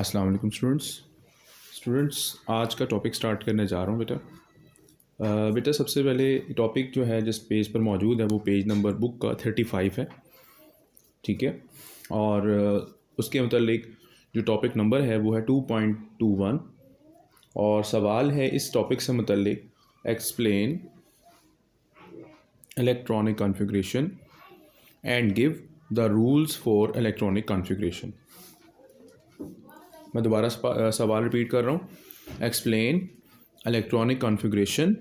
अस्सलाम वालेकुम स्टूडेंट्स आज का टॉपिक स्टार्ट करने जा रहा हूँ बेटा सबसे पहले टॉपिक जो है जिस पेज पर मौजूद है वो पेज नंबर बुक का 35 है। ठीक है, और उसके मतलब जो टॉपिक नंबर है वो है 2.21 और सवाल है इस टॉपिक से मतलब explain electronic configuration and give the rules for electronic configuration. मैं दोबारा सवाल रिपीट कर रहा हूँ। Explain electronic configuration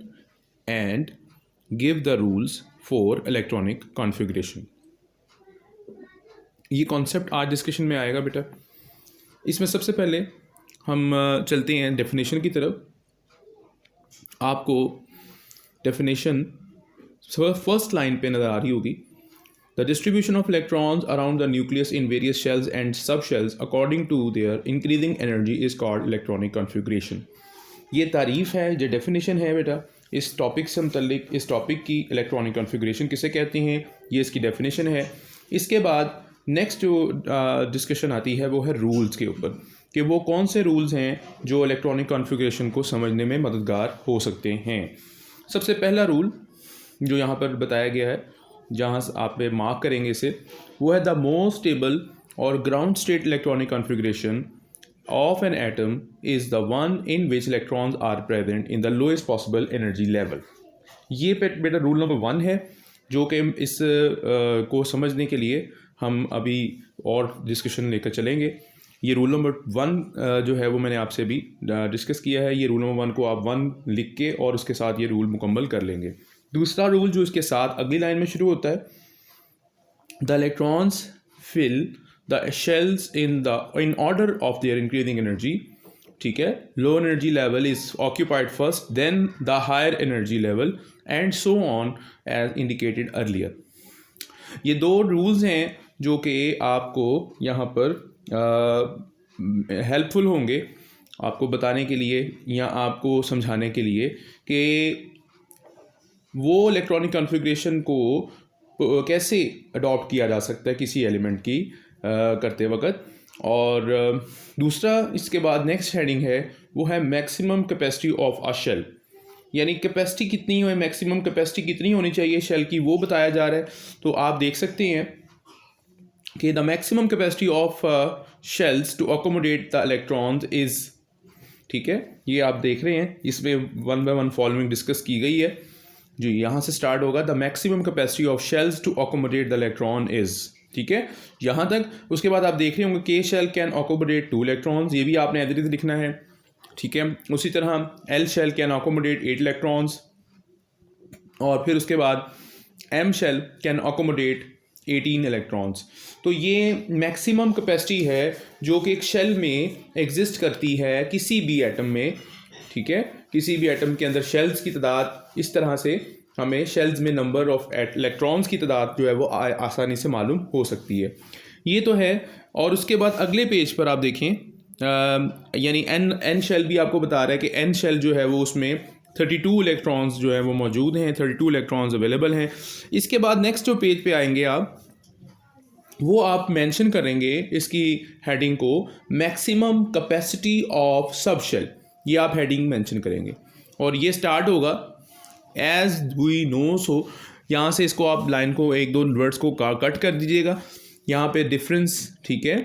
and give the rules for electronic configuration. ये कॉन्सेप्ट आज डिस्कशन में आएगा बेटा। इसमें सबसे पहले हम चलते हैं डेफिनेशन की तरफ। आपको डेफिनेशन फर्स्ट लाइन पे नज़र आ रही होगी। The distribution of electrons around the nucleus in various shells and subshells according to their increasing energy is called electronic configuration। ये तारीफ़ है, जो डेफिनेशन है बेटा इस टॉपिक से मुतल्लिक, इस टॉपिक की इलेक्ट्रॉनिक कॉन्फ़िगरेशन किसे कहते हैं, ये इसकी डेफिनेशन है। इसके बाद नेक्स्ट जो डिस्कशन आती है वो है रूल्स के ऊपर, कि वो कौन से रूल्स हैं जो इलेक्ट्रॉनिक कॉन्फ़िगरेशन को समझने में मददगार हो सकते हैं। सबसे पहला रूल जो यहाँ पर बताया गया है, जहाँ आप पे मार्क करेंगे इसे, वो है द मोस्ट स्टेबल और ground state electronic configuration of an atom is the one in which electrons are present in the lowest possible energy level. ये बेटा रूल नंबर 1 है, जो कि इस को समझने के लिए हम अभी और डिस्कशन लेकर चलेंगे। ये रूल नंबर 1 जो है वो मैंने आपसे भी डिस्कस किया है। ये रूल नंबर 1 को आप 1 लिख के और उसके साथ ये रूल मुकम्मल कर लेंगे। दूसरा रूल जो इसके साथ अगली लाइन में शुरू होता है, the electrons fill the shells in order of their increasing energy. ठीक है, low energy level is occupied first, then the higher energy level and so on as indicated earlier. ये दो रूल्स हैं जो कि आपको यहाँ पर हेल्पफुल होंगे आपको बताने के लिए या आपको समझाने के लिए कि वो इलेक्ट्रॉनिक कॉन्फ़िगरेशन को कैसे अडॉप्ट किया जा सकता है किसी एलिमेंट की करते वक्त। और दूसरा इसके बाद नेक्स्ट हेडिंग है वो है maximum capacity of a shell, यानी कैपेसिटी कितनी हो, मैक्सिमम कैपेसिटी कितनी होनी चाहिए शेल की, वो बताया जा रहा है। तो आप देख सकते हैं कि the maximum capacity of shells to accommodate the electrons is, ठीक है, ये आप देख रहे हैं, इसमें 1 बाय 1 फॉलोइंग डिस्कस की गई है। जो यहाँ से स्टार्ट होगा, the maximum capacity of shells to accommodate the electron is, ठीक है, यहाँ तक। उसके बाद आप देख रहे होंगे के शेल कैन अकोमोडेट 2 इलेक्ट्रॉन्स, ये भी आपने एज इट इज लिखना है। ठीक है, उसी तरह L shell can accommodate 8 electrons, और फिर उसके बाद M shell can accommodate 18 electrons. तो ये मैक्सिमम कैपेसिटी है जो कि एक शेल में एग्जिस्ट करती है किसी भी एटम में। ठीक है, किसी भी एटम के अंदर शेल्स की तादाद, इस तरह से हमें शेल्स में नंबर ऑफ इलेक्ट्रॉन्स की तादाद जो है वो आसानी से मालूम हो सकती है। ये तो है। और उसके बाद अगले पेज पर आप देखें, यानी एन शेल भी आपको बता रहा है कि एन शेल जो है वो उसमें 32 इलेक्ट्रॉन्स जो है वो मौजूद हैं, 32 इलेक्ट्रॉन्स अवेलेबल हैं। इसके बाद नेक्स्ट जो पेज पे आएंगे आप, वो आप मेंशन करेंगे इसकी हेडिंग को maximum capacity of sub shell, ये आप हेडिंग मेंशन करेंगे। और ये स्टार्ट होगा एज वी नो, सो यहाँ से इसको आप लाइन को 1-2 वर्ड्स को कट कर दीजिएगा। यहाँ पे डिफरेंस, ठीक है,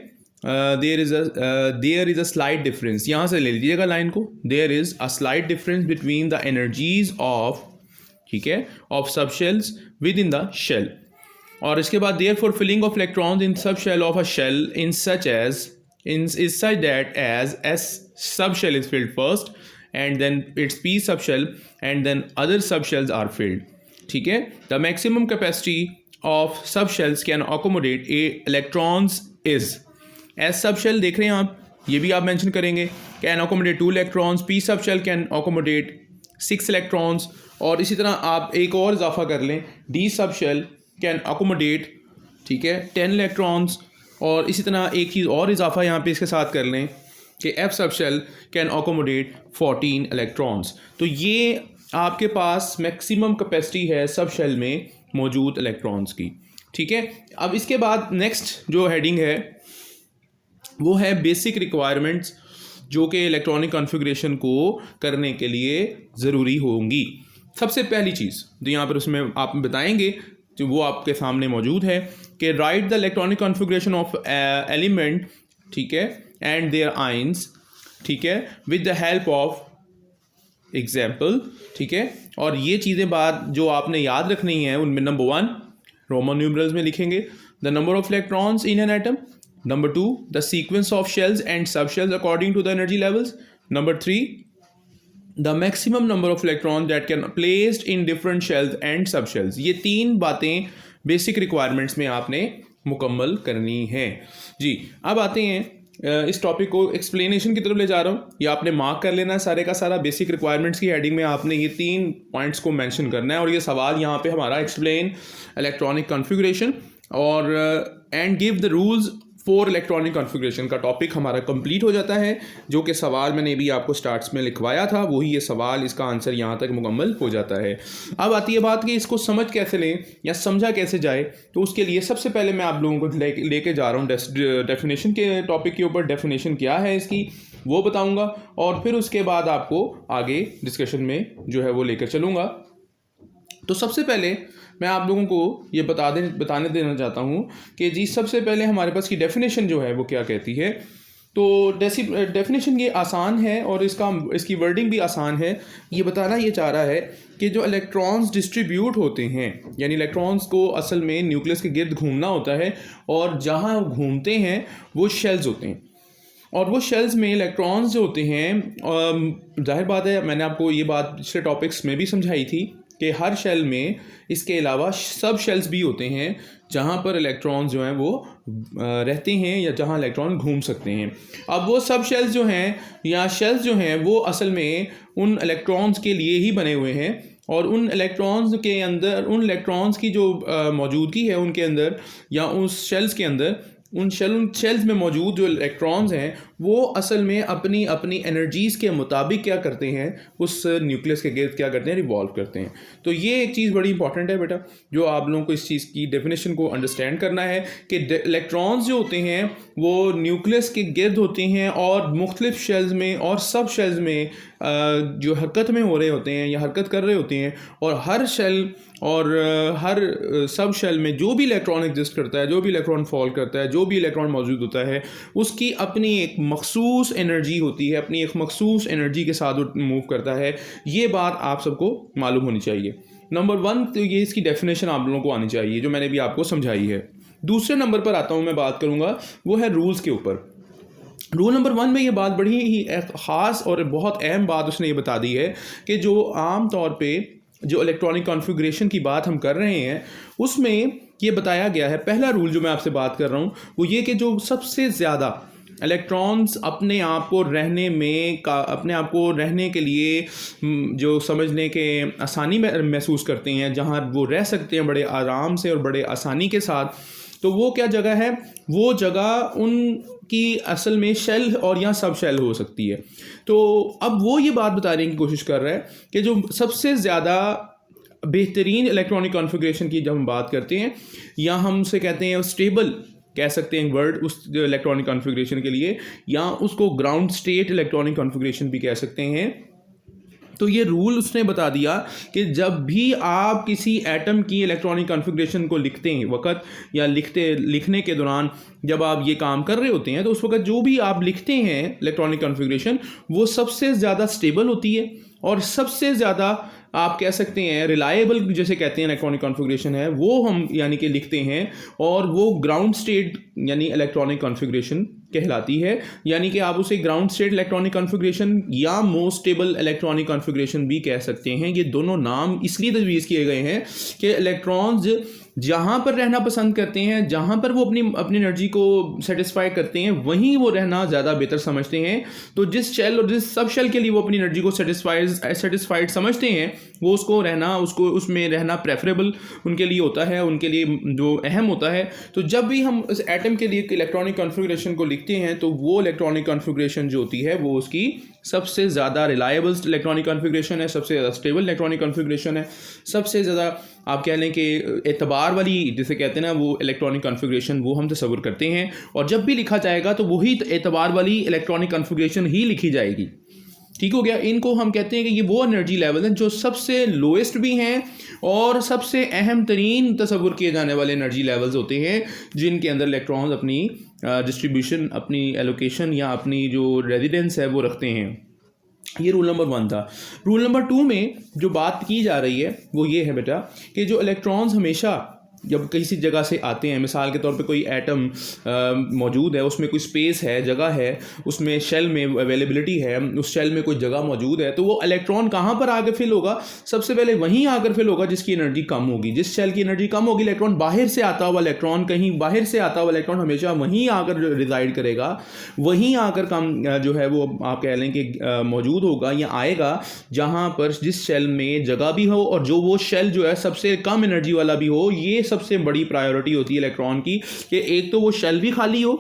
there is a slight difference, यहाँ से ले लीजिएगा लाइन को। There is a slight difference between the energies of, ठीक है, of sub shells within the shell. और इसके बाद there for filling of electrons in sub shell of a shell in such as is such that as S subshell is filled first and then its P subshell and then other subshells are filled. ठीक है, the maximum capacity of subshells can accommodate a electrons is, S subshell देख रहे हैं आप, ये भी आप mention करेंगे, can accommodate 2 electrons, P subshell can accommodate 6 electrons, और इसी तरह आप एक और इजाफा कर लें, D subshell can accommodate, ठीक है, 10 electrons, और इसी तरह एक चीज़ और इजाफा यहाँ पे इसके साथ कर लें कि एफ सब शेल कैन अकोमोडेट 14 इलेक्ट्रॉन्स। तो ये आपके पास मैक्सिमम कैपेसिटी है सब शेल में मौजूद इलेक्ट्रॉन्स की। ठीक है, अब इसके बाद नेक्स्ट जो हेडिंग है वो है बेसिक रिक्वायरमेंट्स जो कि इलेक्ट्रॉनिक कॉन्फ़िगरेशन को करने के लिए ज़रूरी होंगी। सबसे पहली चीज़ तो यहाँ पर उसमें आप बताएंगे जो वो आपके सामने मौजूद है कि right the electronic configuration of element, ठीक है, एंड देयर आइंस, ठीक है, with the help of example, ठीक है। और ये चीज़ें बात जो आपने याद रखनी है उनमें नंबर 1 रोमन न्यूमरल्स में लिखेंगे the number of electrons in an atom, number 2 the sequence of shells and sub shells according to the energy levels, number 3 the maximum number of electron that can placed in different shells and sub shells. ये 3 बातें basic requirements में आपने मुकम्मल करनी है जी। अब आते हैं इस टॉपिक को एक्सप्लेनेशन की तरफ ले जा रहा हूँ। ये आपने मार्क कर लेना है सारे का सारा। बेसिक रिक्वायरमेंट्स की हेडिंग में आपने ये 3 पॉइंट्स को मेंशन करना है और ये सवाल यहाँ पे हमारा एक्सप्लेन इलेक्ट्रॉनिक कॉन्फ़िगरेशन और and give the rules for electronic configuration का टॉपिक हमारा कंप्लीट हो जाता है, जो कि सवाल मैंने भी आपको स्टार्ट्स में लिखवाया था, वही ये सवाल, इसका आंसर यहाँ तक मुकम्मल हो जाता है। अब आती है बात कि इसको समझ कैसे लें या समझा कैसे जाए। तो उसके लिए सबसे पहले मैं आप लोगों को लेके जा रहा हूँ डेफिनेशन के टॉपिक के ऊपर। डेफिनेशन क्या है इसकी वो बताऊँगा और फिर उसके बाद आपको आगे डिस्कशन में जो है वो लेकर चलूँगा। तो सबसे पहले मैं आप लोगों को ये बताने देना चाहता हूँ कि जी सबसे पहले हमारे पास की डेफिनेशन जो है वो क्या कहती है। तो डेफिनेशन ये आसान है और इसकी वर्डिंग भी आसान है। ये बताना ये चाह रहा है कि जो इलेक्ट्रॉन्स डिस्ट्रीब्यूट होते हैं, यानी इलेक्ट्रॉन्स को असल में न्यूक्लियस के गिर्द घूमना होता है और जहाँ घूमते हैं वो शेल्स होते हैं और वो शेल्स में इलेक्ट्रॉन्स जो होते हैं, जाहिर बात है मैंने आपको ये बात पिछले टॉपिक्स में भी समझाई थी कि हर शेल में इसके अलावा सब शेल्स भी होते हैं जहाँ पर इलेक्ट्रॉन्स जो हैं वो रहते हैं या जहाँ इलेक्ट्रॉन घूम सकते हैं। अब वो सब शेल्स जो हैं या शेल्स जो हैं वो असल में उन इलेक्ट्रॉन्स के लिए ही बने हुए हैं और उन इलेक्ट्रॉन्स के अंदर, उन इलेक्ट्रॉन्स की जो मौजूदगी है उनके अंदर या उस शेल्स के अंदर, उन शेल्स में मौजूद जो इलेक्ट्रॉन्स हैं वो असल में अपनी अपनी एनर्जीज़ के मुताबिक क्या करते हैं, उस न्यूक्लियस के गिर्द क्या करते हैं, रिवॉल्व करते हैं। तो ये एक चीज़ बड़ी इंपॉर्टेंट है बेटा, जो आप लोगों को इस चीज़ की डेफिनेशन को अंडरस्टैंड करना है कि इलेक्ट्रॉन्स जो होते हैं वो न्यूक्लियस के गिर्द होते हैं और मुख्तलिफ शेल्स में और सब शेल्स में जो हरकत में हो रहे होते हैं या हरकत कर रहे होते हैं और हर शेल और हर सब शेल में जो भी इलेक्ट्रॉन एग्जिस्ट करता है, जो भी इलेक्ट्रॉन फॉल करता है, जो भी इलेक्ट्रॉन मौजूद होता है, उसकी अपनी एक मखसूस एनर्जी होती है, अपनी एक मखसूस एनर्जी के साथ मूव करता है। ये बात आप सबको मालूम होनी चाहिए। नंबर 1 तो ये इसकी डेफिनेशन आप लोगों को आनी चाहिए जो मैंने भी आपको समझाई है। दूसरे नंबर पर आता हूँ, मैं बात करूँगा वो है रूल्स के ऊपर। रूल नंबर 1 में ये बात बड़ी ही ख़ास और बहुत अहम बात उसने ये बता दी है कि जो आम तौर पे जो इलेक्ट्रॉनिक कॉन्फ़िगरेशन की बात हम कर रहे हैं उसमें ये बताया गया है, पहला रूल जो मैं आपसे बात कर रहा हूँ वो ये कि जो सबसे ज़्यादा इलेक्ट्रॉन्स अपने आप को रहने के लिए जो समझने के आसानी में महसूस करते हैं, जहाँ वो रह सकते हैं बड़े आराम से और बड़े आसानी के साथ, तो वो क्या जगह है, वो जगह उनकी असल में शेल और या सब शेल हो सकती है। तो अब वो ये बात बताने की कोशिश कर रहा है कि जो सबसे ज़्यादा बेहतरीन इलेक्ट्रॉनिक कॉन्फ़िगरेशन की जब हम बात करते हैं या हम उसे कहते हैं स्टेबल कह सकते हैं वर्ड उस इलेक्ट्रॉनिक कॉन्फ़िगरेशन के लिए, या उसको ग्राउंड स्टेट इलेक्ट्रॉनिक कॉन्फ़िगरेशन भी कह सकते हैं। तो ये रूल उसने बता दिया कि जब भी आप किसी एटम की इलेक्ट्रॉनिक कॉन्फ़िगरेशन को लिखते हैं वक़्त या लिखने के दौरान जब आप ये काम कर रहे होते हैं, तो उस वक़्त जो भी आप लिखते हैं इलेक्ट्रॉनिक कॉन्फ़िगरेशन वो सबसे ज़्यादा स्टेबल होती है और सबसे ज़्यादा आप कह सकते हैं रिलायबल जैसे कहते हैं इलेक्ट्रॉनिक कॉन्फ़िगरेशन है वो हम यानी कि लिखते हैं, और वो ग्राउंड स्टेट यानी इलेक्ट्रॉनिक कॉन्फ़िगरेशन कहलाती है। यानी कि आप उसे ग्राउंड स्टेट इलेक्ट्रॉनिक कॉन्फ़िगरेशन या मोस्ट स्टेबल इलेक्ट्रॉनिक कॉन्फ़िगरेशन भी कह सकते हैं। ये दोनों नाम इसलिए तजवीज़ किए गए हैं कि इलेक्ट्रॉन्स जहाँ पर रहना पसंद करते हैं, जहाँ पर वो अपनी एनर्जी को सेटिस्फाई करते हैं, वहीं वो रहना ज़्यादा बेहतर समझते हैं। तो जिस शेल और जिस सब शेल के लिए वो अपनी एनर्जी को सेटिस्फाइड समझते हैं वो उसको उसमें रहना प्रेफरेबल उनके लिए होता है, उनके लिए जो अहम होता है। तो जब भी हम इस एटम के लिए इलेक्ट्रॉनिक कॉन्फ़िगरेशन को लिखते हैं तो वो इलेक्ट्रॉनिक कॉन्फ़िगरेशन जो होती है वो उसकी सबसे ज़्यादा रिलायबल इलेक्ट्रॉनिक कॉन्फ़िगरेशन है, सबसे ज़्यादा स्टेबल इलेक्ट्रॉनिक कॉन्फ़िगरेशन है, सबसे ज़्यादा आप कह लें कि एतबार वाली जिसे कहते हैं ना वो इलेक्ट्रॉनिक कॉन्फ़िगरेशन वो हम तसव्वुर करते हैं। और जब भी लिखा जाएगा तो वही एतबार वाली इलेक्ट्रॉनिक कॉन्फ़िगरेशन ही लिखी जाएगी। ठीक हो गया। इनको हम कहते हैं कि ये वो एनर्जी लेवल हैं जो सबसे लोएस्ट भी हैं और सबसे अहम तरीन तसव्वुर किए जाने वाले एनर्जी लेवल्स होते हैं, जिनके अंदर इलेक्ट्रॉन्स अपनी डिस्ट्रीब्यूशन, अपनी एलोकेशन या अपनी जो रेजिडेंस है वो रखते हैं। ये रूल नंबर 1 था। रूल नंबर 2 में जो बात की जा रही है वो ये है बेटा कि जो इलेक्ट्रॉन्स हमेशा जब किसी जगह से आते हैं, मिसाल के तौर पे कोई एटम मौजूद है, उसमें कोई स्पेस है, जगह है, उसमें शेल में अवेलेबिलिटी है, उस शेल में कोई जगह मौजूद है, तो वो इलेक्ट्रॉन कहाँ पर आकर फिल होगा? सबसे पहले वहीं आकर फिल होगा जिसकी एनर्जी कम होगी। जिस शेल की एनर्जी कम होगी, इलेक्ट्रॉन बाहर से आता हुआ इलेक्ट्रॉन, कहीं बाहर से आता हुआ इलेक्ट्रॉन हमेशा वहीं आकर रिजाइड करेगा, वहीं आकर कम जो है वो आप कह लें कि मौजूद होगा या आएगा, जहाँ पर जिस शेल में जगह भी हो और जो वो शेल जो है सबसे कम एनर्जी वाला भी हो। ये सबसे बड़ी प्रायोरिटी होती है इलेक्ट्रॉन की कि एक तो वो शेल भी खाली हो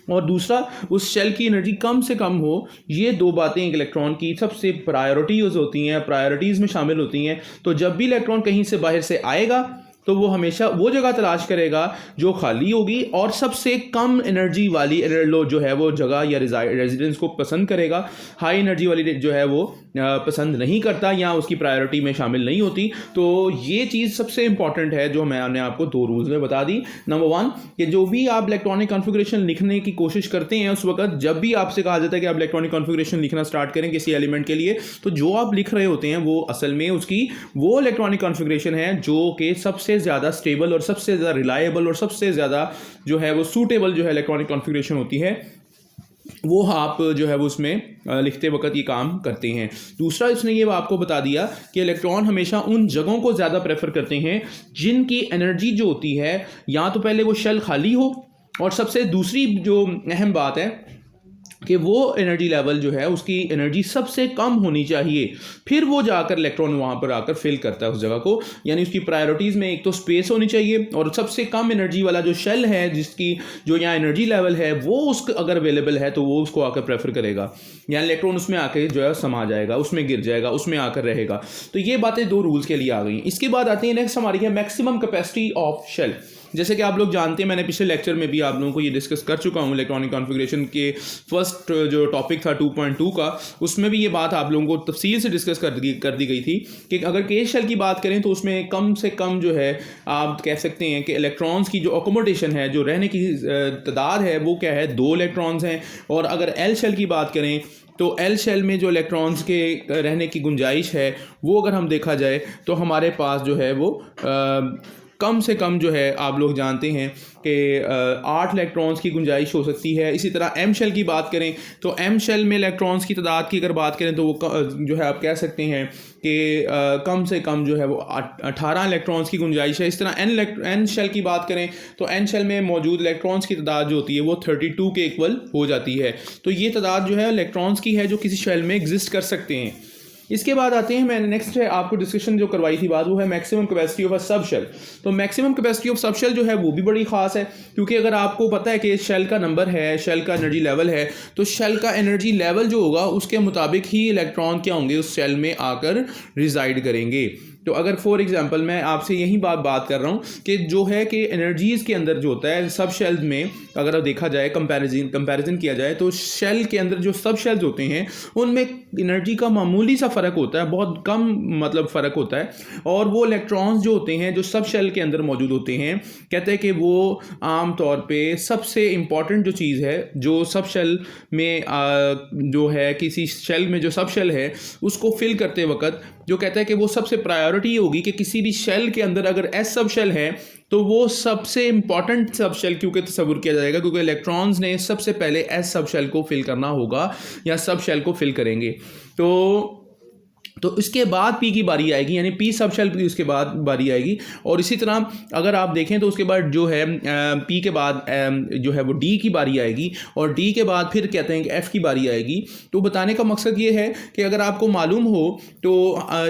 और दूसरा उस शेल की एनर्जी कम से कम हो। ये दो बातें एक इलेक्ट्रॉन की सबसे प्रायोरिटीज होती हैं, प्रायोरिटीज़ में शामिल होती हैं। तो जब भी इलेक्ट्रॉन कहीं से बाहर से आएगा तो वो हमेशा वो जगह तलाश करेगा जो खाली होगी और सबसे कम एनर्जी वाली जो है वो जगह या रेजिडेंस को पसंद करेगा। हाई एनर्जी वाली जो है वो पसंद नहीं करता या उसकी प्रायोरिटी में शामिल नहीं होती। तो ये चीज़ सबसे इंपॉर्टेंट है जो मैंने आपको 2 रूल्स में बता दी। नंबर 1 कि जो भी आप इलेक्ट्रॉनिक कॉन्फ़िगरेशन लिखने की कोशिश करते हैं उस वक्त जब भी आपसे कहा जाता है कि आप इलेक्ट्रॉनिक कॉन्फ़िगरेशन लिखना स्टार्ट करें किसी एलिमेंट के लिए, तो जो आप लिख रहे होते हैं वो असल में उसकी वो इलेक्ट्रॉनिक कॉन्फ़िगरेशन है जो कि सबसे ज़्यादा स्टेबल और सबसे ज़्यादा रिलायबल और सबसे ज़्यादा जो है वो सूटेबल जो है इलेक्ट्रॉनिक कॉन्फ़िगरेशन होती है, वो आप जो है वो उसमें लिखते वक्त ये काम करते हैं। दूसरा इसने ये आपको बता दिया कि इलेक्ट्रॉन हमेशा उन जगहों को ज़्यादा प्रेफर करते हैं जिनकी एनर्जी जो होती है या तो पहले वो शेल खाली हो, और सबसे दूसरी जो अहम बात है कि वो एनर्जी लेवल जो है उसकी एनर्जी सबसे कम होनी चाहिए, फिर वो जाकर इलेक्ट्रॉन वहाँ पर आकर फिल करता है उस जगह को। यानी उसकी प्रायोरिटीज़ में एक तो स्पेस होनी चाहिए और सबसे कम एनर्जी वाला जो शेल है जिसकी जो यहाँ एनर्जी लेवल है वो उसको अगर अवेलेबल है तो वो उसको आकर प्रेफर करेगा, यानी इलेक्ट्रॉन उसमें आकर जो है समा जाएगा, उसमें गिर जाएगा, उसमें आकर रहेगा। तो ये बातें 2 रूल्स के लिए आ गई। इसके बाद आती है नेक्स्ट हमारी है मैक्सिमम कैपेसिटी ऑफ शेल। जैसे कि आप लोग जानते हैं, मैंने पिछले लेक्चर में भी आप लोगों को ये डिस्कस कर चुका हूँ इलेक्ट्रॉनिक कॉन्फ़िगरेशन के फर्स्ट जो टॉपिक था 2.2 का, उसमें भी ये बात आप लोगों को तफसील से डिस्कस कर दी गई थी कि अगर केस शेल की बात करें तो उसमें कम से कम जो है आप कह सकते हैं कि इलेक्ट्रॉन्स की जो अकोमोडेशन है, जो रहने की तादाद है वो क्या है, 2 इलेक्ट्रॉन्स हैं। और अगर एल शेल की बात करें तो एल शेल में जो इलेक्ट्रॉन्स के रहने की गुंजाइश है वो अगर हम देखा जाए तो हमारे पास जो है वो कम से कम जो है आप लोग जानते हैं कि 8 इलेक्ट्रॉन्स की गुंजाइश हो सकती है। इसी तरह एम शेल की बात करें तो एम शेल में इलेक्ट्रॉन्स की तादाद की अगर बात करें तो वो जो है आप कह सकते हैं कि कम से कम जो है वो 18 इलेक्ट्रॉन्स की गुंजाइश है। इस तरह एन शेल की बात करें तो एन शेल में मौजूद इलेक्ट्रॉन्स की तादाद जो होती है वो 32 के इक्वल हो जाती है। तो ये तादाद जो है इलेक्ट्रॉन्स की है जो किसी शेल में एग्जिस्ट कर सकते हैं। इसके बाद आते हैं, मैंने नेक्स्ट है आपको डिस्कशन जो करवाई थी बात, वो है maximum capacity of a sub shell. तो maximum capacity of sub shell जो है वो भी बड़ी ख़ास है, क्योंकि अगर आपको पता है कि शेल का नंबर है, शेल का एनर्जी लेवल है, तो शेल का एनर्जी लेवल जो होगा उसके मुताबिक ही इलेक्ट्रॉन क्या होंगे उस शेल में आकर रिजाइड करेंगे। तो अगर फॉर एग्जांपल मैं आपसे यही बात कर रहा हूँ कि जो है कि एनर्जीज़ के अंदर जो होता है सब शेल्स में अगर देखा जाए कंपैरिजन किया जाए तो शेल के अंदर जो सब शेल्स होते हैं उनमें एनर्जी का मामूली सा फ़र्क होता है, बहुत कम मतलब फ़र्क होता है। और वो इलेक्ट्रॉन्स जो होते हैं जो सब शेल के अंदर मौजूद होते हैं, कहते हैं कि वो आम तौर पे सबसे इम्पॉर्टेंट जो चीज़ है जो सब शेल में जो है किसी शेल में जो सब शेल है उसको फिल करते वक्त जो कहता है कि वो सबसे प्रायोरिटी होगी कि किसी भी शेल के अंदर अगर एस सब शेल है तो वो सबसे इंपॉर्टेंट सब शेल क्योंकि तस्वुर किया जाएगा, क्योंकि इलेक्ट्रॉन्स ने सबसे पहले एस सब शेल को फिल करना होगा या सब शेल को फिल करेंगे। तो तो इसके बाद पी की बारी आएगी, यानी पी सब शेल की उसके बाद बारी आएगी। और इसी तरह अगर आप देखें तो उसके बाद जो है पी के बाद जो है वो डी की बारी आएगी, और डी के बाद फिर कहते हैं कि एफ की बारी आएगी। तो बताने का मकसद ये है कि अगर आपको मालूम हो तो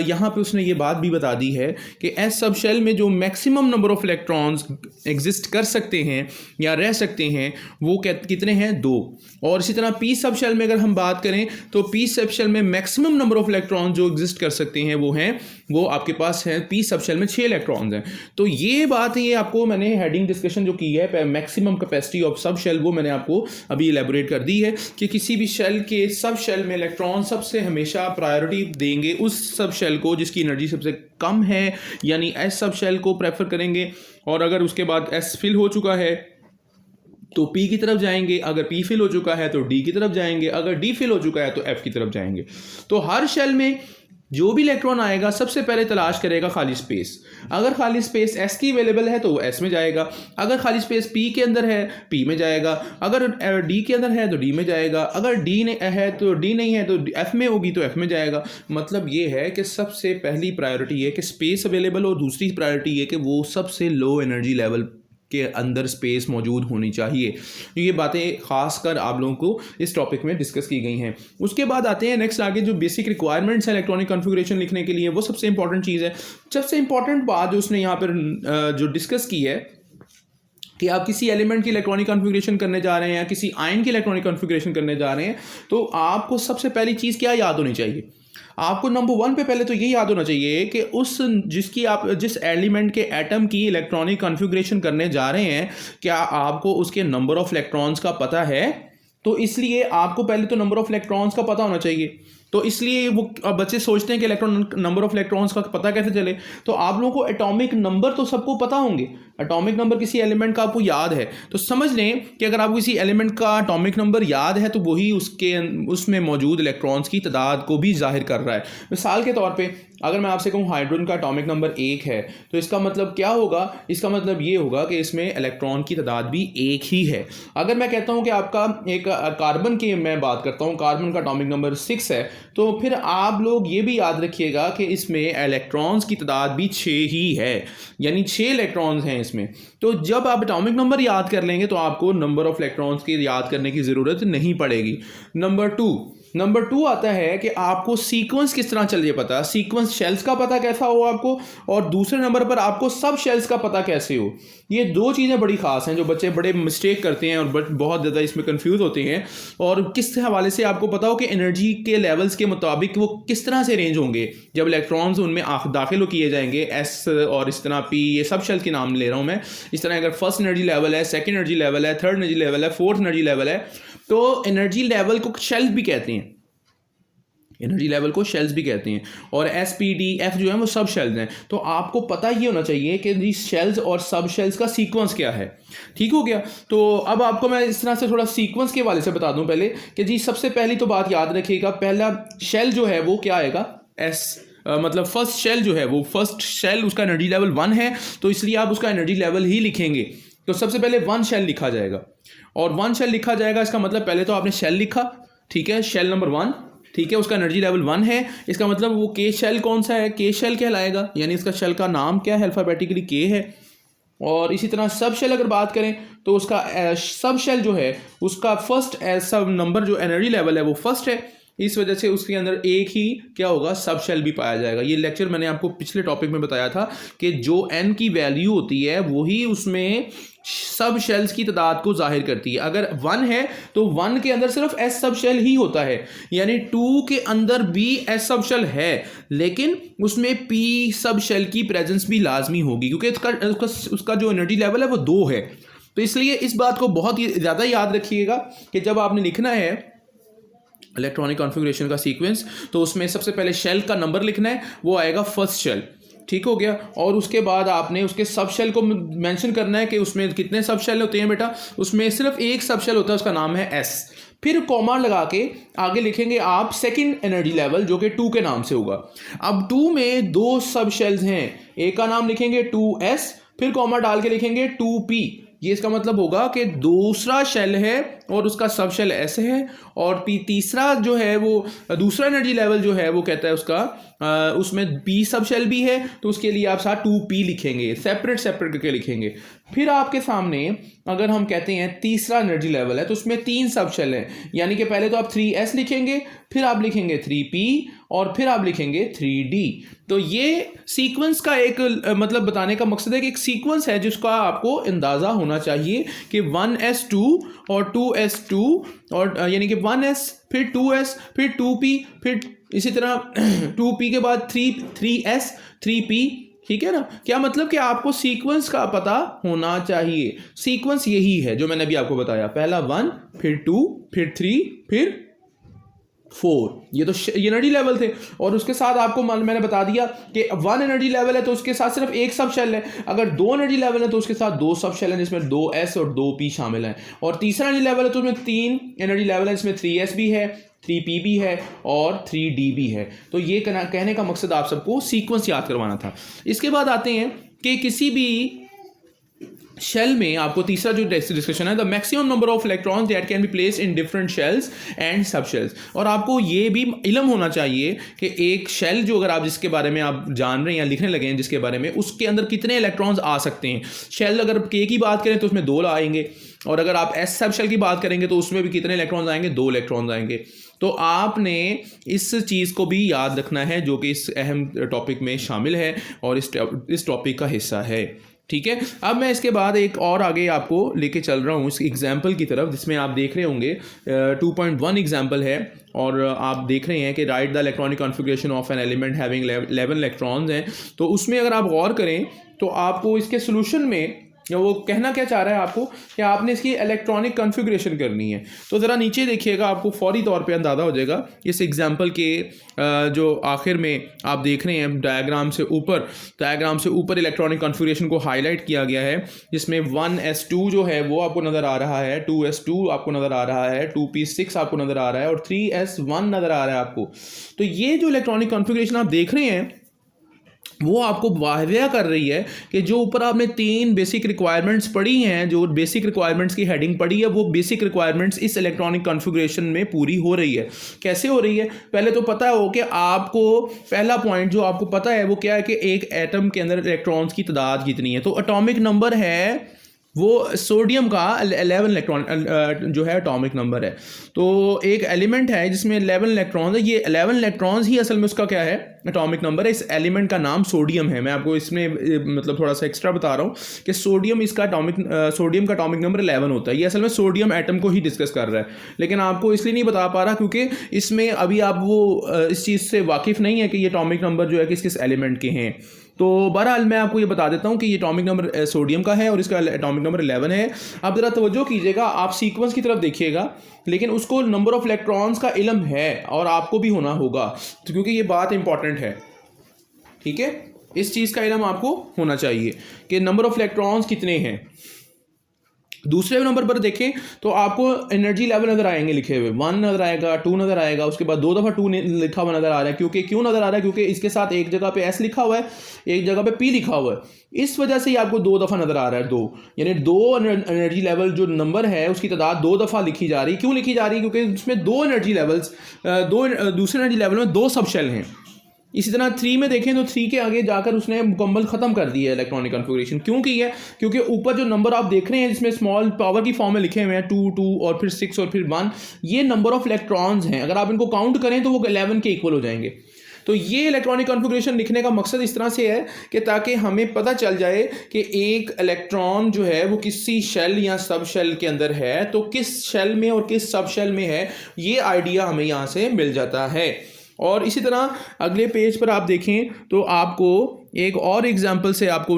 यहाँ पे उसने ये बात भी बता दी है कि एस सब शेल में जो maximum number of electrons exist कर सकते हैं या रह सकते हैं वो कितने हैं, 2। और इसी तरह पी सब शेल में अगर हम बात करें तो पी सब शेल में मैक्सिमम नंबर ऑफ इलेक्ट्रॉन जो एग्जिस्ट कर सकते हैं वो आपके पास है पी सब शेल में 6 इलेक्ट्रॉन्स हैं। तो ये बात है, ये आपको मैंने हेडिंग डिस्कशन जो की है maximum capacity of sub shell, वो मैंने आपको अभी इलेबोरेट कर दी है कि किसी भी शेल के सब शेल में इलेक्ट्रॉन सबसे हमेशा प्रायोरिटी देंगे उस सब शेल को जिसकी एनर्जी सबसे कम है, यानी एस सब शेल को प्रेफर करेंगे। और अगर उसके बाद एस फिल हो चुका है तो पी की तरफ जाएंगे, अगर पी फिल हो चुका है तो डी की तरफ जाएंगे, अगर डी फिल हो चुका है तो एफ की तरफ जाएंगे। तो हर शेल में जो भी इलेक्ट्रॉन आएगा सबसे पहले तलाश करेगा खाली स्पेस। अगर खाली स्पेस एस की अवेलेबल है तो वो एस में जाएगा, अगर खाली स्पेस पी के अंदर है पी में जाएगा, अगर डी के अंदर है तो डी में जाएगा, अगर डी है तो डी नहीं है तो एफ में होगी तो एफ में जाएगा। मतलब ये है कि सबसे पहली प्रायोरिटी है कि स्पेस अवेलेबल हो, दूसरी प्रायोरिटी है कि वो सबसे लो एनर्जी लेवल के अंदर स्पेस मौजूद होनी चाहिए। ये बातें खास कर आप लोगों को इस टॉपिक में डिस्कस की गई हैं। उसके बाद आते हैं नेक्स्ट आगे जो बेसिक रिक्वायरमेंट्स हैं इलेक्ट्रॉनिक कॉन्फ़िगरेशन लिखने के लिए, वो सबसे इंपॉर्टेंट चीज़ है। सबसे इंपॉर्टेंट बात जो उसने यहाँ पर जो डिस्कस की है कि आप किसी एलिमेंट की इलेक्ट्रॉनिक कॉन्फ़िगरेशन करने जा रहे हैं या किसी आयन की इलेक्ट्रॉनिक कॉन्फ़िगरेशन करने जा रहे हैं तो आपको सबसे पहली चीज़ क्या याद होनी चाहिए? आपको नंबर 1 पे पहले तो ये याद होना चाहिए कि जिस एलिमेंट के एटम की इलेक्ट्रॉनिक कॉन्फ़िगरेशन करने जा रहे हैं क्या आपको उसके नंबर ऑफ इलेक्ट्रॉन्स का पता है? तो इसलिए आपको पहले तो नंबर ऑफ इलेक्ट्रॉन्स का पता होना चाहिए। तो इसलिए वो बच्चे सोचते हैं कि नंबर ऑफ इलेक्ट्रॉन्स का पता कैसे चले। तो आप लोगों को एटॉमिक नंबर तो सबको पता होंगे, एटॉमिक नंबर किसी एलिमेंट का आपको याद है तो समझ लें कि अगर आपको किसी एलिमेंट का एटॉमिक नंबर याद है तो वही उसमें मौजूद इलेक्ट्रॉन्स की तादाद को भी जाहिर कर रहा है। मिसाल के तौर पे अगर मैं आपसे कहूँ हाइड्रोजन का एटॉमिक नंबर 1 है तो इसका मतलब क्या होगा? इसका मतलब ये होगा कि इसमें इलेक्ट्रॉन की तादाद भी 1 ही है। अगर मैं कहता हूँ कि आपका एक कार्बन की मैं बात करता हूँ, कार्बन का एटॉमिक नंबर 6 है तो फिर आप लोग ये भी याद रखिएगा कि इसमें इलेक्ट्रॉन्स की तादाद भी 6 ही है, यानी 6 इलेक्ट्रॉन्स हैं इसमें। तो जब आप एटॉमिक नंबर याद कर लेंगे तो आपको नंबर ऑफ इलेक्ट्रॉन्स की याद करने की ज़रूरत नहीं पड़ेगी। नंबर टू आता है कि आपको सीक्वेंस किस तरह चलिए पता, सीक्वेंस शेल्स का पता कैसा हो आपको, और दूसरे नंबर पर आपको सब शेल्स का पता कैसे हो। ये 2 चीज़ें बड़ी ख़ास हैं जो बच्चे बड़े मिस्टेक करते हैं और बहुत ज़्यादा इसमें कंफ्यूज होते हैं। और किस हवाले से आपको पता हो कि एनर्जी के लेवल्स के मुताबिक वो किस तरह से अरेंज होंगे जब इलेक्ट्रॉन्स उनमें दाखिल किए जाएंगे, एस और इस तरह पी, ये सब शेल के नाम ले रहा हूँ मैं। इस तरह अगर फर्स्ट एनर्जी लेवल है, सेकेंड एनर्जी लेवल है, थर्ड एनर्जी लेवल है, फोर्थ एनर्जी लेवल है, तो एनर्जी लेवल को शेल्स भी कहते हैं, एनर्जी लेवल को शेल्स भी कहते हैं। और एस पी डी एफ जो है वो सब शेल्स हैं। तो आपको पता ये होना चाहिए कि जी शेल्स और सब शेल्स का सीक्वेंस क्या है। ठीक हो गया। तो अब आपको मैं इस तरह से थोड़ा सीक्वेंस के हवाले से बता दूं पहले कि जी सबसे पहली तो बात याद रखिएगा, पहला शेल जो है वो क्या आएगा, एस मतलब फर्स्ट शेल जो है वो फर्स्ट शेल उसका एनर्जी लेवल 1 है तो इसलिए आप उसका एनर्जी लेवल ही लिखेंगे। तो सबसे पहले 1 शेल लिखा जाएगा, और 1 शेल लिखा जाएगा इसका मतलब पहले तो आपने शेल लिखा, ठीक है, शेल नंबर 1, ठीक है, उसका एनर्जी लेवल 1 है। इसका मतलब वो के शेल कौन सा है, के शेल कहलाएगा, यानी इसका शेल का नाम क्या है, अल्फाबेटिकली के है। और इसी तरह सब शेल अगर बात करें तो उसका सब शेल जो है उसका फर्स्ट सब नंबर जो एनर्जी लेवल है वो फर्स्ट है, इस वजह से उसके अंदर एक ही क्या होगा, सब शेल भी पाया जाएगा। ये लेक्चर मैंने आपको पिछले टॉपिक में बताया था कि जो n की वैल्यू होती है वही उसमें सब शेल्स की तादाद को जाहिर करती है। अगर 1 है तो 1 के अंदर सिर्फ एस सब शेल ही होता है, यानी 2 के अंदर भी एस सब शेल है लेकिन उसमें पी सब शेल की प्रेजेंस भी लाजमी होगी क्योंकि उसका जो एनर्जी लेवल है वो 2 है। तो इसलिए इस बात को बहुत ही ज़्यादा याद रखिएगा कि जब आपने लिखना है इलेक्ट्रॉनिक कॉन्फ़िगरेशन का सीक्वेंस तो उसमें सबसे पहले शेल का नंबर लिखना है, वो आएगा फर्स्ट शेल, ठीक हो गया। और उसके बाद आपने उसके सब शेल को मेंशन करना है कि उसमें कितने सब शेल होते हैं बेटा, उसमें सिर्फ एक सब शेल होता है, उसका नाम है एस। फिर कॉमा लगा के आगे लिखेंगे आप सेकंड एनर्जी लेवल जो कि 2 के नाम से होगा। अब 2 में 2 सब शेल्स हैं, एक का नाम लिखेंगे 2s, फिर कॉमा डाल के लिखेंगे 2p, ये इसका मतलब होगा कि दूसरा शेल है और उसका सब शेल ऐसे है, और तीसरा जो है वो दूसरा एनर्जी लेवल जो है वो कहता है उसका उसमें पी सब शेल भी है, तो उसके लिए आप साथ 2p लिखेंगे, सेपरेट सेपरेट करके लिखेंगे। फिर आपके सामने अगर हम कहते हैं तीसरा एनर्जी लेवल है तो उसमें 3 सब शेल हैं, यानी कि पहले तो आप 3s लिखेंगे, फिर आप लिखेंगे 3p और फिर आप लिखेंगे 3d। तो ये सीक्वेंस का एक मतलब बताने का मकसद है कि एक सीक्वेंस है जिसका आपको अंदाज़ा होना चाहिए कि 1s2 और 2s2 और यानी कि 1s फिर 2s फिर 2p फिर इसी तरह 2p के बाद 3s 3p, ठीक है ना। क्या मतलब कि आपको सीक्वेंस का पता होना चाहिए। सीक्वेंस यही है जो मैंने अभी आपको बताया, पहला 1 फिर 2 फिर 3 फिर 4, ये तो एनर्जी लेवल थे। और उसके साथ आपको मैंने बता दिया कि 1 एनर्जी लेवल है तो उसके साथ सिर्फ एक सब शेल है, अगर 2 एनर्जी लेवल है तो उसके साथ 2 सब शेल हैं जिसमें 2s और 2p शामिल हैं, और तीसरा एनर्जी लेवल है तो उसमें 3 एनर्जी लेवल है जिसमें 3s भी है, 3p भी है और 3d भी है। तो ये कहने का मकसद आप सबको सीक्वेंस याद करवाना था। इसके बाद आते हैं कि किसी भी शेल में आपको तीसरा जो डिस्कशन है, the maximum number of electrons that can be placed in different shells and sub shells. और आपको ये भी इल्म होना चाहिए कि एक शेल जो अगर आप जिसके बारे में आप जान रहे हैं या लिखने लगे हैं जिसके बारे में, उसके अंदर कितने इलेक्ट्रॉन्स आ सकते हैं। शेल अगर के की बात करें तो उसमें 2 आएंगे, और अगर आप एस सब शेल की बात करेंगे तो उसमें भी कितने इलेक्ट्रॉन्स आएंगे, 2 इलेक्ट्रॉन्स आएंगे। तो आपने इस चीज़ को भी याद रखना है जो कि इस अहम टॉपिक में शामिल है और इस टॉपिक का हिस्सा है, ठीक है। अब मैं इसके बाद एक और आगे आपको लेके चल रहा हूँ इस एग्जाम्पल की तरफ, जिसमें आप देख रहे होंगे 2.1 एग्जाम्पल है, और आप देख रहे हैं कि right the electronic configuration of an element having 11 electrons हैं। तो उसमें अगर आप गौर करें तो आपको इसके सोल्यूशन में वो कहना क्या चाह रहा है आपको कि आपने इसकी इलेक्ट्रॉनिक कॉन्फ़िगरेशन करनी है। तो ज़रा नीचे देखिएगा, आपको फौरी तौर पे अंदाज़ा हो जाएगा इस एग्जाम्पल के जो आखिर में आप देख रहे हैं डायग्राम से ऊपर इलेक्ट्रॉनिक कॉन्फ़िगरेशन को हाईलाइट किया गया है, जिसमें 1s2 जो है वो आपको नज़र आ रहा है, 2s2 आपको नज़र आ रहा है, 2p6 आपको नज़र आ रहा है और 3s1 नज़र आ रहा है आपको। तो ये जो इलेक्ट्रॉनिक कॉन्फ़िगरेशन आप देख रहे हैं वो आपको वाहिया कर रही है कि जो ऊपर आपने 3 बेसिक रिक्वायरमेंट्स पढ़ी हैं, जो बेसिक रिक्वायरमेंट्स की हेडिंग पढ़ी है, वो बेसिक रिक्वायरमेंट्स इस इलेक्ट्रॉनिक कॉन्फ़िगरेशन में पूरी हो रही है। कैसे हो रही है? पहले तो पता हो कि आपको पहला पॉइंट जो आपको पता है वो क्या है कि एक एटम के अंदर इलेक्ट्रॉन्स की तादाद कितनी है। तो एटॉमिक नंबर है वो सोडियम का 11 इलेक्ट्रॉन जो है एटॉमिक नंबर है। तो एक एलिमेंट है जिसमें 11 इलेक्ट्रॉन्स है, ये 11 इलेक्ट्रॉन्स ही असल में उसका क्या है, एटॉमिक नंबर है। इस एलिमेंट का नाम सोडियम है। मैं आपको इसमें मतलब थोड़ा सा एक्स्ट्रा बता रहा हूँ कि सोडियम का एटॉमिक नंबर 11 होता है। ये असल में सोडियम एटम को ही डिस्कस कर रहा है, लेकिन आपको इसलिए नहीं बता पा रहा क्योंकि इसमें अभी आप वो इस चीज़ से वाकिफ़ नहीं है कि ये एटॉमिक नंबर जो है किस किस एलिमेंट के हैं। तो बहरहाल मैं आपको ये बता देता हूँ कि ये एटॉमिक नंबर सोडियम का है और इसका एटॉमिक नंबर 11 है। अब ज़रा तवज्जो कीजिएगा, आप सीक्वेंस की तरफ देखिएगा, लेकिन उसको नंबर ऑफ इलेक्ट्रॉन्स का इल्म है और आपको भी होना होगा, तो क्योंकि ये बात इंपॉर्टेंट है, ठीक है। इस चीज़ का इल्म आपको होना चाहिए कि नंबर ऑफ इलेक्ट्रॉन्स कितने हैं। दूसरे नंबर पर देखें तो आपको एनर्जी लेवल नज़र आएंगे लिखे हुए, 1 नज़र आएगा, 2 नज़र आएगा, उसके बाद 2 दफ़ा 2 लिखा हुआ नज़र आ रहा है। क्यों नज़र आ रहा है? क्योंकि इसके साथ एक जगह पे S लिखा हुआ है, एक जगह पे P लिखा हुआ है। इस वजह से ही आपको 2 दफ़ा नज़र आ रहा है। 2 यानी 2 एनर्जी लेवल जो नंबर है उसकी तादाद 2 दफ़ा लिखी जा रही है। क्यों लिखी जा रही है? क्योंकि उसमें 2 एनर्जी लेवल्स, दूसरे एनर्जी लेवल में 2 सब शेल हैं। इसी तरह 3 में देखें तो 3 के आगे जाकर उसने मुकम्मल ख़त्म कर दी है इलेक्ट्रॉनिक कॉन्फ़िगरेशन। क्यों की है? क्योंकि ऊपर जो नंबर आप देख रहे हैं जिसमें स्मॉल पावर की फॉर्म में लिखे हुए हैं 2 2 और फिर 6 और फिर 1, ये नंबर ऑफ इलेक्ट्रॉन्स हैं। अगर आप इनको काउंट करें तो वो 11 के इक्वल हो जाएंगे। तो ये इलेक्ट्रॉनिक कॉन्फ़िगरेशन लिखने का मकसद इस तरह से है कि ताकि हमें पता चल जाए कि एक इलेक्ट्रॉन जो है वो किसी शेल या सब शेल के अंदर है, तो किस शेल में और किस सब शेल में है, ये आइडिया हमें यहाँ से मिल जाता है। और इसी तरह अगले पेज पर आप देखें तो आपको एक और एग्जांपल से आपको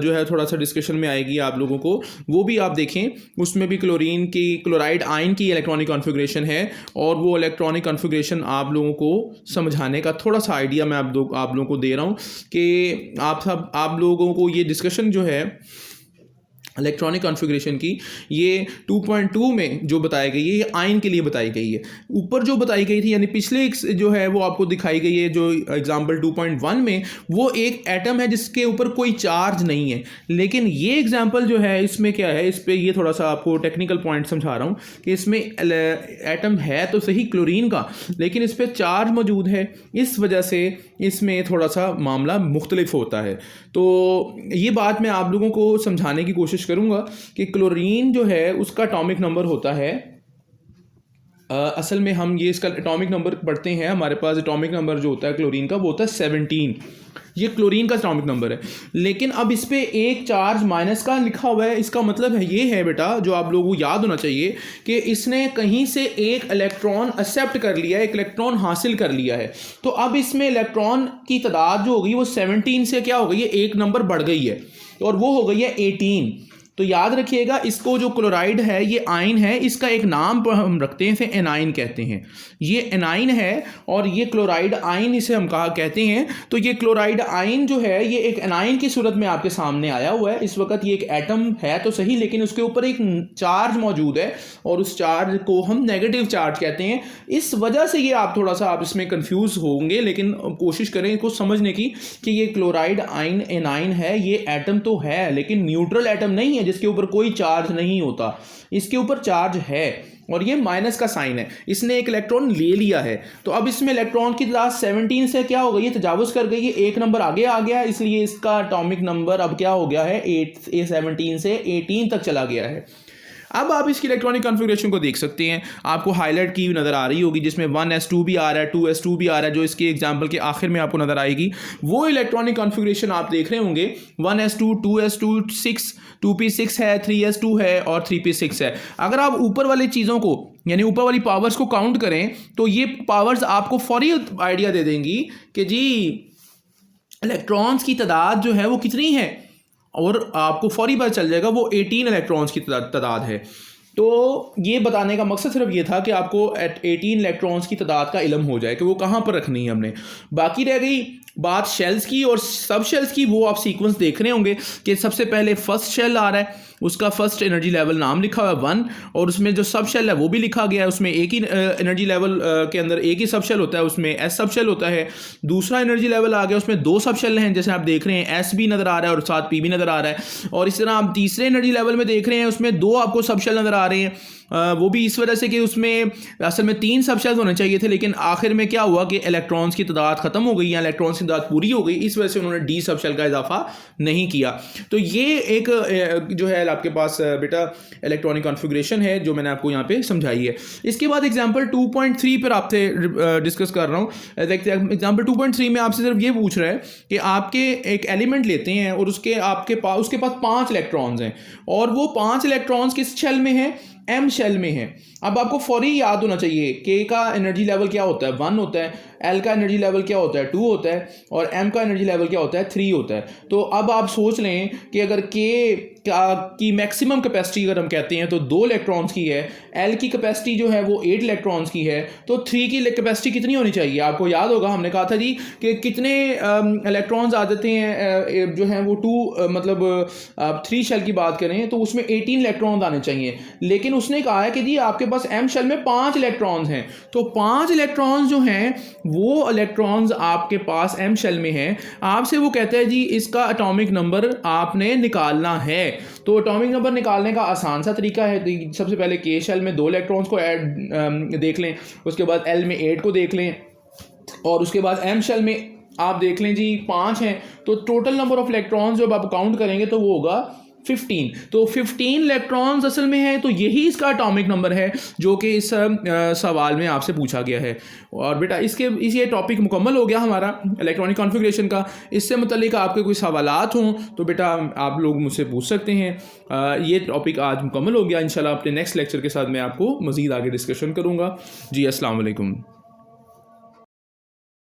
जो है थोड़ा सा डिस्कशन में आएगी आप लोगों को, वो भी आप देखें। उसमें भी क्लोराइड आयन की इलेक्ट्रॉनिक कॉन्फ़िगरेशन है और वो इलेक्ट्रॉनिक कॉन्फ़िगरेशन आप लोगों को समझाने का थोड़ा सा आइडिया मैं आप लोगों को दे रहा हूँ कि आप लोगों को ये डिस्कशन जो है इलेक्ट्रॉनिक कॉन्फ़िगरेशन की, ये 2.2 में जो बताई गई है ये आयन के लिए बताई गई है। ऊपर जो बताई गई थी यानी पिछले जो है वो आपको दिखाई गई है जो एग्जाम्पल 2.1 में, वो एक एटम है जिसके ऊपर कोई चार्ज नहीं है। लेकिन ये एग्जाम्पल जो है इसमें क्या है, इस पर ये थोड़ा सा आपको टेक्निकल पॉइंट समझा रहा हूँ कि इसमें एटम है तो सही क्लोरीन का, लेकिन इस पर चार्ज मौजूद है, इस वजह से इसमें थोड़ा सा मामला मुख्तलिफ होता है। तो ये बात मैं आप लोगों को समझाने की कोशिश करूंगा कि क्लोरीन जो है उसका एटॉमिक नंबर होता है, असल में हम ये इसका एटॉमिक नंबर पढ़ते हैं, हमारे पास एटॉमिक नंबर जो होता है क्लोरीन का वो होता है 17। ये क्लोरीन का एटॉमिक नंबर है। लेकिन अब इस पे एक चार्ज माइनस का लिखा हुआ है, इसका मतलब है ये है बेटा, जो आप लोगों को याद होना चाहिए कि इसने कहीं से एक इलेक्ट्रॉन एक्सेप्ट कर लिया है, एक इलेक्ट्रॉन हासिल कर लिया है। तो अब इसमें इलेक्ट्रॉन की तादाद जो होगी वो 17 से क्या हो गई है, एक नंबर बढ़ गई है और वो हो गई है 18। तो याद रखिएगा, इसको जो क्लोराइड है ये आयन है, इसका एक नाम पर हम रखते हैं, इसे एनाइन कहते हैं। ये एनाइन है और ये क्लोराइड आयन इसे हम कहा कहते हैं। तो ये क्लोराइड आयन जो है ये एक एनाइन की सूरत में आपके सामने आया हुआ है। इस वक्त ये एक एटम है तो सही, लेकिन उसके ऊपर एक चार्ज मौजूद है और उस चार्ज को हम नेगेटिव चार्ज कहते हैं। इस वजह से ये आप थोड़ा सा आप इसमें कंफ्यूज होंगे, लेकिन कोशिश करें इसको समझने की कि ये क्लोराइड आयन एनाइन है, ये एटम तो है लेकिन न्यूट्रल एटम नहीं है जिसके ऊपर कोई चार्ज नहीं होता, इसके ऊपर चार्ज है और ये माइनस का साइन है। इसने एक इलेक्ट्रॉन ले लिया है, तो अब इसमें इलेक्ट्रॉन की तादाद 17 से क्या हो गई है, तजावुज कर गई है, एक नंबर आगे आ गया, इसलिए इसका एटॉमिक नंबर अब क्या हो गया है, 17 से 18 तक चला गया है। अब आप इसकी इलेक्ट्रॉनिक कॉन्फ़िगरेशन को देख सकते हैं, आपको हाईलाइट की नज़र आ रही होगी जिसमें 1s2 भी आ रहा है, 2s2 भी आ रहा है, जो इसके एग्जाम्पल के आखिर में आपको नज़र आएगी। वो इलेक्ट्रॉनिक कॉन्फ़िगरेशन आप देख रहे होंगे, 1s2, 2s2, 6, 2p6 है, 3s2 है और 3p6 है। अगर आप ऊपर वाली चीज़ों को यानी ऊपर वाली पावर्स को काउंट करें तो ये पावर्स आपको फौरी आइडिया दे देंगी कि जी इलेक्ट्रॉन्स की तादाद जो है वो कितनी है, और आपको फौरी पता चल जाएगा वो 18 इलेक्ट्रॉन्स की तादाद है। तो ये बताने का मकसद सिर्फ ये था कि आपको 18 इलेक्ट्रॉन्स की तादाद का इल्म हो जाए कि वो कहाँ पर रखनी है हमने। बाकी रह गई बात शेल्स की और सब शेल्स की, वो आप सीक्वेंस देख रहे होंगे कि सबसे पहले फर्स्ट शेल आ रहा है, उसका फर्स्ट एनर्जी लेवल नाम लिखा हुआ है 1, और उसमें जो सब शेल है वो भी लिखा गया है, उसमें एक ही एनर्जी लेवल के अंदर एक ही सब शेल होता है, उसमें एस सब शेल होता है। दूसरा एनर्जी लेवल आ गया, उसमें 2 सब शेल हैं, जैसे आप देख रहे हैं एस भी नज़र आ रहा है और साथ पी भी नज़र आ रहा है। और इस तरह आप तीसरे एनर्जी लेवल में देख रहे हैं, उसमें 2 आपको सब शेल नज़र आ रहे हैं, वो भी इस वजह से कि उसमें असल में 3 सब शेल्स होने चाहिए थे, लेकिन आखिर में क्या हुआ कि इलेक्ट्रॉन्स की तादाद ख़त्म हो गई या इलेक्ट्रॉन्स की तादाद पूरी हो गई, इस वजह से उन्होंने डी सब शेल का इजाफा नहीं किया। तो ये एक जो है आपके पास बेटा इलेक्ट्रॉनिक कॉन्फ़िगरेशन है जो मैंने आपको यहाँ पे समझाई है। इसके बाद एग्जाम्पल 2.3 पर आपसे डिस्कस कर रहा हूँ। एग्जाम्पल 2.3 में आपसे सिर्फ ये पूछ रहा है कि आपके एक एलिमेंट लेते हैं और उसके पास 5 इलेक्ट्रॉन्स हैं और वो 5 इलेक्ट्रॉन्स किस शेल में है, एम शेल में है। अब आपको फौरी याद होना चाहिए के का एनर्जी लेवल क्या होता है, 1 होता है, एल का एनर्जी लेवल क्या होता है, 2 होता है, और एम का एनर्जी लेवल क्या होता है, 3 होता है। तो अब आप सोच लें कि अगर के की मैक्सिमम कैपेसिटी अगर हम कहते हैं तो 2 इलेक्ट्रॉन्स की है, एल की कैपेसिटी जो है वो 8 इलेक्ट्रॉन्स की है, तो 3 की कैपेसिटी कितनी होनी चाहिए। आपको याद होगा हमने कहा था जी कि कितने इलेक्ट्रॉन्स आ जाते हैं जो हैं वो 2 मतलब 3 शेल की बात करें तो उसमें 18 इलेक्ट्रॉन्स आने चाहिए, लेकिन उसने कहा है कि जी आपके पास एम शेल में 5 इलेक्ट्रॉन्स हैं, तो 5 इलेक्ट्रॉन्स जो हैं वो इलेक्ट्रॉन्स आपके पास एम शेल में हैं। आपसे वो कहते हैं जी इसका एटॉमिक नंबर आपने निकालना है। तो एटॉमिक नंबर निकालने का आसान सा तरीका है, सबसे पहले के शेल में 2 इलेक्ट्रॉन्स को ऐड देख लें, उसके बाद एल में 8 को देख लें, और उसके बाद एम शेल में आप देख लें जी 5 हैं, तो टोटल नंबर ऑफ इलेक्ट्रॉन्स जब आप काउंट करेंगे तो वो होगा 15। तो 15 इलेक्ट्रॉन्स असल में है, तो यही इसका एटॉमिक नंबर है जो कि इस सवाल में आपसे पूछा गया है। और बेटा ये टॉपिक मुकम्मल हो गया हमारा इलेक्ट्रॉनिक कॉन्फ़िगरेशन का। इससे मुतल्लिक आपके कोई सवालात हों तो बेटा आप लोग मुझसे पूछ सकते हैं। ये टॉपिक आज मुकम्मल हो गया। इंशाल्लाह अपने नेक्स्ट लेक्चर के साथ मैं आपको मज़ीद आगे डिस्कशन करूँगा। जी अस्सलाम वालेकुम।